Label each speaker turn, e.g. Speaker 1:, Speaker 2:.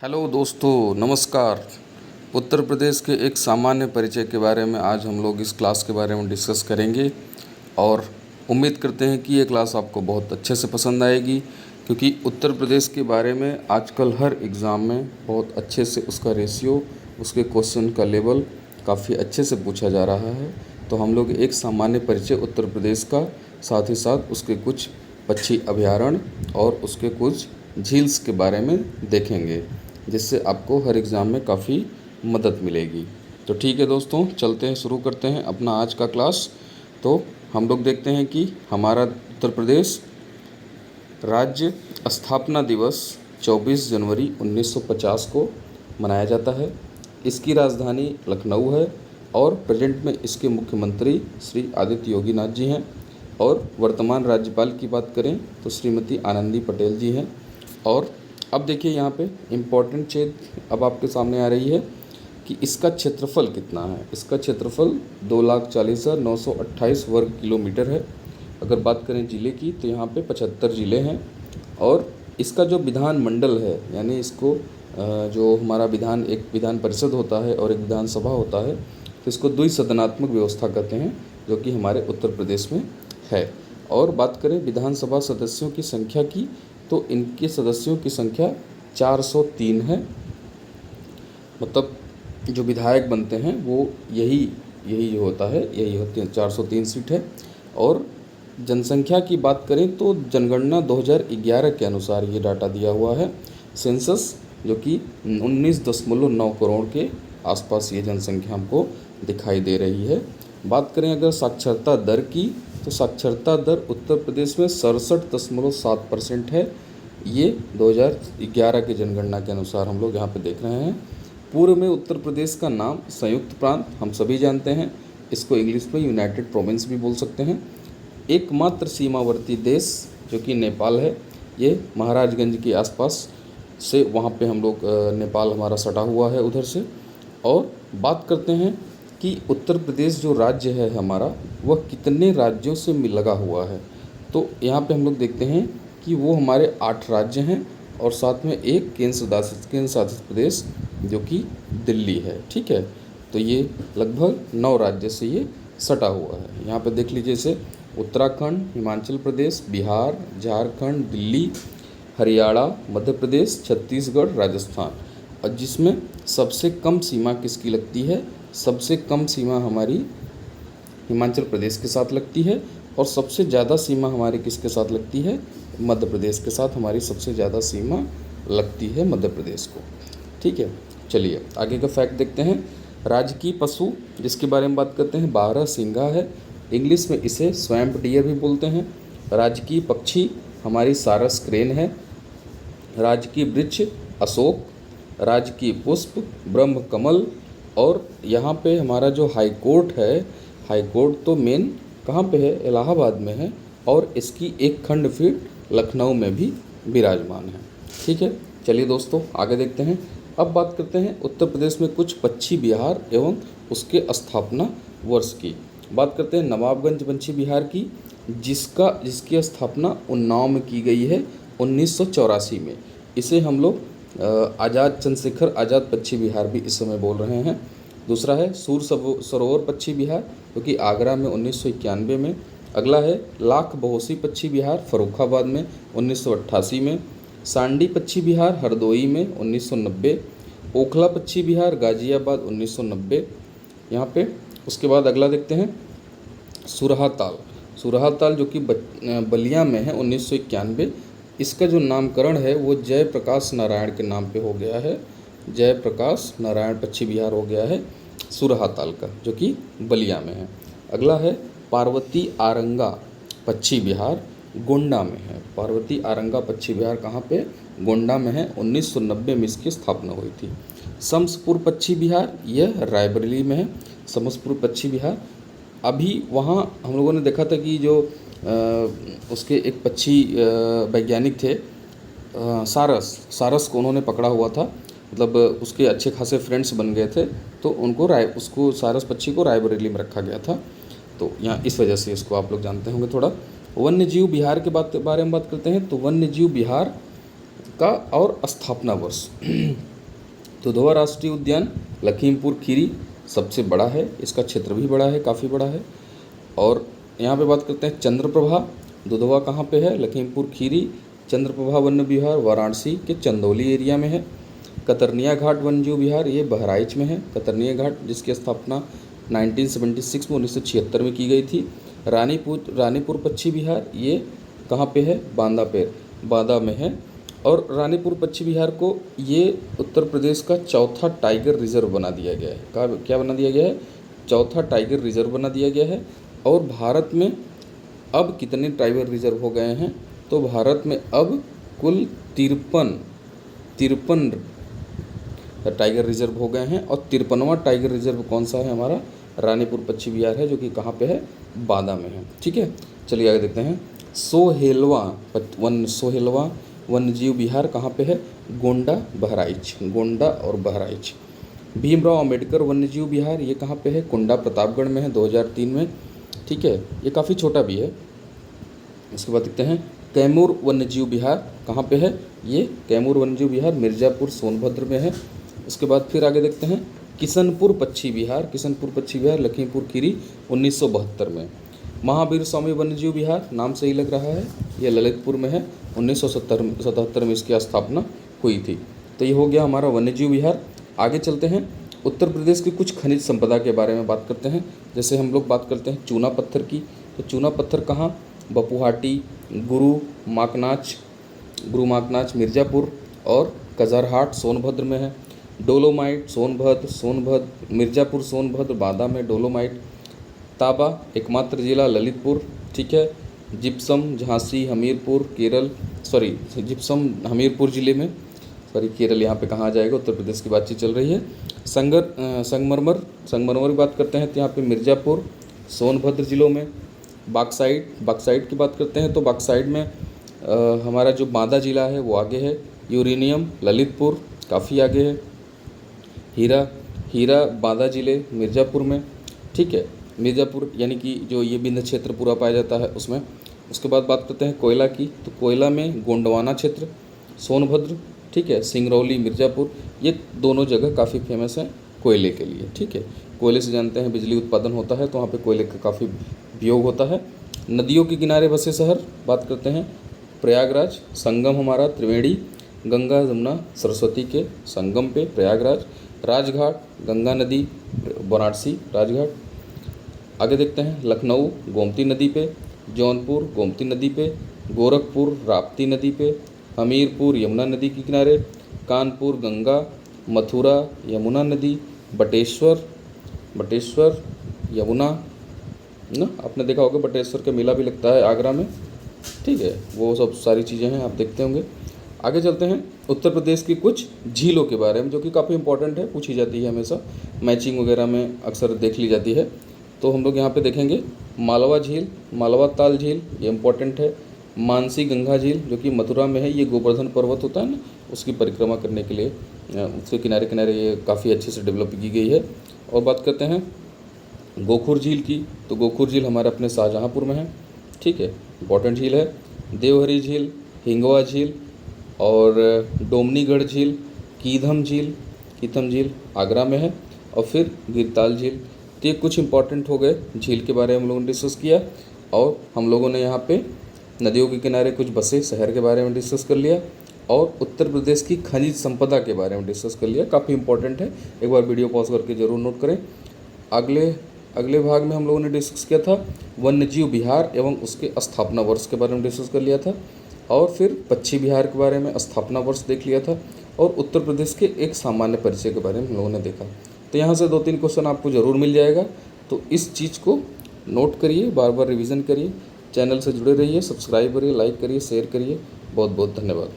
Speaker 1: Hello दोस्तों, नमस्कार। उत्तर प्रदेश के एक सामान्य परिचय के बारे में आज हम लोग इस क्लास के बारे में डिस्कस करेंगे और उम्मीद करते हैं कि ये क्लास आपको बहुत अच्छे से पसंद आएगी, क्योंकि उत्तर प्रदेश के बारे में आजकल हर एग्ज़ाम में बहुत अच्छे से उसका रेशियो, उसके क्वेश्चन का लेवल काफ़ी अच्छे से पूछा जा रहा है। तो हम लोग एक सामान्य परिचय उत्तर प्रदेश का, साथ ही साथ उसके कुछ पक्षी अभयारण्य और उसके कुछ झील्स के बारे में देखेंगे, जिससे आपको हर एग्ज़ाम में काफ़ी मदद मिलेगी। तो ठीक है दोस्तों, चलते हैं, शुरू करते हैं अपना आज का क्लास। तो हम लोग देखते हैं कि हमारा उत्तर प्रदेश राज्य स्थापना दिवस 24 जनवरी 1950 को मनाया जाता है। इसकी राजधानी लखनऊ है और प्रेजेंट में इसके मुख्यमंत्री श्री आदित्य योगीनाथ जी हैं, और वर्तमान राज्यपाल की बात करें तो श्रीमती आनंदी पटेल जी हैं। और अब देखिए यहाँ पे इम्पॉर्टेंट चीज़ अब आपके सामने आ रही है कि इसका क्षेत्रफल कितना है। इसका क्षेत्रफल 2,40,928 वर्ग किलोमीटर है। अगर बात करें ज़िले की तो यहाँ पे 75 ज़िले हैं। और इसका जो विधान मंडल है, यानी इसको जो हमारा एक विधान परिषद होता है और एक विधानसभा होता है, तो इसको द्विसदनात्मक व्यवस्था कहते हैं, जो कि हमारे उत्तर प्रदेश में है। और बात करें विधानसभा सदस्यों की संख्या की, तो इनके सदस्यों की संख्या 403 है। मतलब जो विधायक बनते हैं वो यही जो होता है, यही होती है, 403 सीट है। और जनसंख्या की बात करें तो जनगणना 2011 के अनुसार ये डाटा दिया हुआ है। सेंसस जो कि 19.9 करोड़ के आसपास ये जनसंख्या हमको दिखाई दे रही है। बात करें अगर साक्षरता दर की, तो साक्षरता दर उत्तर प्रदेश में 67.7% है। ये 2011 की जनगणना के अनुसार हम लोग यहाँ पे देख रहे हैं। पूर्व में उत्तर प्रदेश का नाम संयुक्त प्रांत हम सभी जानते हैं, इसको इंग्लिश में यूनाइटेड प्रोविंस भी बोल सकते हैं। एकमात्र सीमावर्ती देश जो कि नेपाल है, ये महाराजगंज के आसपास से वहाँ पे हम लोग नेपाल हमारा सटा हुआ है उधर से। और बात करते हैं कि उत्तर प्रदेश जो राज्य है हमारा, वह कितने राज्यों से लगा हुआ है। तो यहाँ पे हम लोग देखते हैं कि वो हमारे 8 राज्य हैं और साथ में एक केंद्र शासित प्रदेश जो कि दिल्ली है। ठीक है, तो ये लगभग 9 राज्य से ये सटा हुआ है। यहाँ पे देख लीजिए, जैसे उत्तराखंड, हिमाचल प्रदेश, बिहार, झारखंड, दिल्ली, हरियाणा, मध्य प्रदेश, छत्तीसगढ़, राजस्थान। और जिसमें सबसे कम सीमा किसकी लगती है? सबसे कम सीमा हमारी हिमाचल प्रदेश के साथ लगती है, और सबसे ज़्यादा सीमा हमारी किसके साथ लगती है? मध्य प्रदेश के साथ हमारी सबसे ज़्यादा सीमा लगती है मध्य प्रदेश को। ठीक है, चलिए आगे का फैक्ट देखते हैं। राजकीय पशु जिसके बारे में बात करते हैं, बारहसिंगा है। इंग्लिश में इसे स्वैम्प डियर भी बोलते हैं। राजकीय पक्षी हमारी सारस क्रेन है। राजकीय वृक्ष अशोक। राजकीय पुष्प ब्रह्म कमल। और यहाँ पे हमारा जो हाई कोर्ट है, हाई कोर्ट तो मेन कहाँ पे है? इलाहाबाद में है, और इसकी एक खंडपीठ लखनऊ में भी विराजमान है। ठीक है, चलिए दोस्तों आगे देखते हैं। अब बात करते हैं उत्तर प्रदेश में कुछ पक्षी विहार एवं उसके स्थापना वर्ष की। बात करते हैं नवाबगंज पक्षी विहार की, जिसकी स्थापना उन्नाव में की गई है 1984 में। इसे हम लोग चंद्रशेखर आज़ाद पक्षी विहार भी इस समय बोल रहे हैं। दूसरा है सूर सरोवर पक्षी विहार, जो कि आगरा में 1991 में। अगला है लाख बहोसी पक्षी विहार फर्रुखाबाद में 1988 में। सांडी पक्षी विहार हरदोई में 1990। ओखला पक्षी विहार गाजियाबाद 1990 यहाँ पे। उसके बाद अगला देखते हैं सुरहाताल जो कि बलिया में है 1991। इसका जो नामकरण है वो जयप्रकाश नारायण के नाम पे हो गया है। जयप्रकाश नारायण पक्षी विहार हो गया है सुरहाताल का, जो कि बलिया में है। अगला है पार्वती आरंगा पक्षी विहार, गोंडा में है। पार्वती आरंगा पक्षी विहार कहाँ पे? गोंडा में है। 1990 में इसकी स्थापना हुई थी। शम्सपुर पक्षी विहार, यह रायबरेली में है। शम्सपुर पक्षी विहार, अभी वहाँ हम लोगों ने देखा था कि जो उसके एक पक्षी वैज्ञानिक थे, सारस को उन्होंने पकड़ा हुआ था। मतलब उसके अच्छे खासे फ्रेंड्स बन गए थे, तो उसको सारस पक्षी को रायबरेली में रखा गया था। तो यहाँ इस वजह से इसको आप लोग जानते होंगे थोड़ा। वन्य जीव विहार के बारे में बात करते हैं। तो वन्य जीव विहार का और स्थापना वर्ष दुधवा राष्ट्रीय उद्यान लखीमपुर खीरी सबसे बड़ा है, इसका क्षेत्र भी बड़ा है, काफ़ी बड़ा है। और यहाँ पे बात करते हैं चंद्रप्रभा, दुधवा कहाँ पे है? लखीमपुर खीरी। चंद्रप्रभा वन्य विहार वाराणसी के चंदौली एरिया में है। कतरनिया घाट वन्यजीव विहार ये बहराइच में है। कतरनिया घाट जिसकी स्थापना 1976 में 1976 में की गई थी। रानीपुर पक्षी विहार ये कहाँ पे है? बांदा में है। और रानीपुर पक्षी विहार को ये उत्तर प्रदेश का चौथा टाइगर रिजर्व बना दिया गया है। क्या बना दिया गया है? चौथा टाइगर रिजर्व बना दिया गया है। और भारत में अब कितने टाइगर रिजर्व हो गए हैं? तो भारत में अब कुल 53 टाइगर रिजर्व हो गए हैं। और 53वां टाइगर रिजर्व कौन सा है? हमारा रानीपुर पक्षी विहार है, जो कि कहाँ पे है? बांदा में है। ठीक है, चलिए आगे देखते हैं। सोहेलवा वन्यजीव विहार कहाँ पे है? गोंडा और बहराइच। भीमराव अंबेडकर वन्यजीव विहार ये कहाँ पे है? कुंडा प्रतापगढ़ में है, 2003 में। ठीक है, ये काफ़ी छोटा भी है। इसके बाद देखते हैं कैमूर वन्यजीव विहार कहाँ पे है? ये कैमूर वन्यजीव विहार मिर्ज़ापुर सोनभद्र में है। उसके बाद फिर आगे देखते हैं किशनपुर पक्षी विहार लखीमपुर खीरी 1972 में। महावीर स्वामी वन्यजीव विहार नाम से ही लग रहा है, ये ललितपुर में है, 1977 में इसकी स्थापना हुई थी। तो ये हो गया हमारा वन्यजीव विहार। आगे चलते हैं, उत्तर प्रदेश की कुछ खनिज संपदा के बारे में बात करते हैं। जैसे हम लोग बात करते हैं चूना पत्थर की, तो चूना पत्थर कहाँ? बपुहाटी, गुरु माकनाच मिर्ज़ापुर और कजरहाट सोनभद्र में है। डोलोमाइट सोनभद्र मिर्ज़ापुर सोनभद्र बांदा में डोलोमाइट। तांबा एकमात्र जिला ललितपुर। ठीक है। जिप्सम झांसी हमीरपुर ज़िले में, केरल यहाँ पे कहाँ आ जाएगा? उत्तर प्रदेश की बातचीत चल रही है। संगमरमर की बात करते हैं तो यहाँ पे मिर्ज़ापुर सोनभद्र ज़िलों में। बॉक्साइट की बात करते हैं तो बॉक्साइट में हमारा जो बांदा ज़िला है वो आगे है। यूरेनियम ललितपुर काफ़ी आगे है। हीरा बांदा ज़िले मिर्ज़ापुर में। ठीक है, मिर्ज़ापुर यानी कि जो ये बिंद क्षेत्र पूरा पाया जाता है उसमें। उसके बाद बात करते हैं कोयला की, तो कोयला में गोंडवाना क्षेत्र सोनभद्र। ठीक है, सिंगरौली मिर्ज़ापुर, ये दोनों जगह काफ़ी फेमस हैं कोयले के लिए। ठीक है, कोयले से जानते हैं बिजली उत्पादन होता है, तो वहाँ पे कोयले का काफ़ी उपयोग होता है। नदियों के किनारे बसे शहर बात करते हैं प्रयागराज, संगम हमारा त्रिवेणी, गंगा यमुना सरस्वती के संगम पे प्रयागराज। राजघाट गंगा नदी वाराणसी राजघाट। आगे देखते हैं लखनऊ गोमती नदी पे, जौनपुर गोमती नदी पे, गोरखपुर राप्ती नदी पे, हमीरपुर यमुना नदी के किनारे, कानपुर गंगा, मथुरा यमुना नदी, बटेश्वर यमुना ना, आपने देखा होगा बटेश्वर का मेला भी लगता है आगरा में। ठीक है, वो सब सारी चीज़ें हैं, आप देखते होंगे। आगे चलते हैं उत्तर प्रदेश की कुछ झीलों के बारे में, जो कि काफ़ी इंपॉर्टेंट है, पूछी जाती है हमेशा, मैचिंग वगैरह में अक्सर देख ली जाती है। तो हम लोग यहाँ पे देखेंगे मालवा झील, मालवा ताल झील, ये इम्पोर्टेंट है। मानसी गंगा झील जो कि मथुरा में है, ये गोवर्धन पर्वत होता है ना, उसकी परिक्रमा करने के लिए उसके किनारे किनारे ये काफ़ी अच्छे से डेवलप की गई है। और बात करते हैं गोखुर झील की, तो गोखुर झील हमारे अपने शाहजहाँपुर में है। ठीक है, इंपॉर्टेंट झील है। देवहरी झील, हिंगवा झील और डोमनीगढ़ झील, कीथम झील आगरा में है। और फिर गिरताल झील। तो ये कुछ इंपॉर्टेंट हो गए झील के बारे में हम लोगों ने डिस्कस किया। और हम लोगों ने यहाँ पे नदियों के किनारे कुछ बसे शहर के बारे में डिस्कस कर लिया, और उत्तर प्रदेश की खनिज संपदा के बारे में डिस्कस कर लिया। काफ़ी इंपॉर्टेंट है, एक बार वीडियो पॉज करके ज़रूर नोट करें। अगले भाग में हम लोगों ने डिस्कस किया था वन्यजीव विहार एवं उसके स्थापना वर्ष के बारे में डिस्कस कर लिया था, और फिर पक्षी विहार के बारे में स्थापना वर्ष देख लिया था, और उत्तर प्रदेश के एक सामान्य परिचय के बारे में हम लोगों ने देखा। तो यहाँ से 2-3 क्वेश्चन आपको ज़रूर मिल जाएगा, तो इस चीज़ को नोट करिए, बार बार रिवीजन करिए, चैनल से जुड़े रहिए, सब्सक्राइब करिए, लाइक करिए, शेयर करिए। बहुत बहुत धन्यवाद।